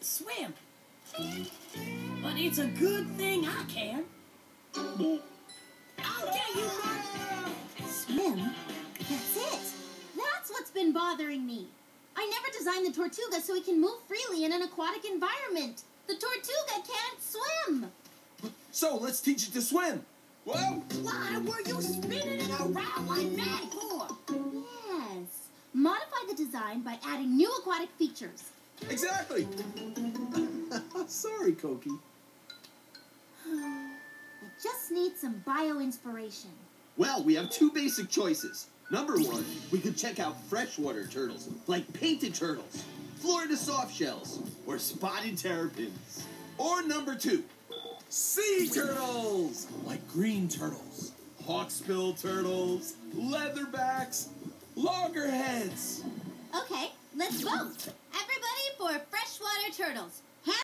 swim. But it's a good thing I can. I'll get you, Mark! Swim? That's it. That's what's been bothering me. I never designed the Tortuga so it can move freely in an aquatic environment. The Tortuga can't swim. So let's teach it to swim. Well, why were you spinning it around like that for? Yes. Modify the design by adding new aquatic features. Exactly. Sorry, Koki. I just need some bio-inspiration. Well, we have two basic choices. Number one, we could check out freshwater turtles, like painted turtles, Florida softshells, or spotted terrapins. Or number two, sea turtles, like green turtles, hawksbill turtles, leatherbacks, loggerheads. Okay, let's vote. Everybody for freshwater turtles.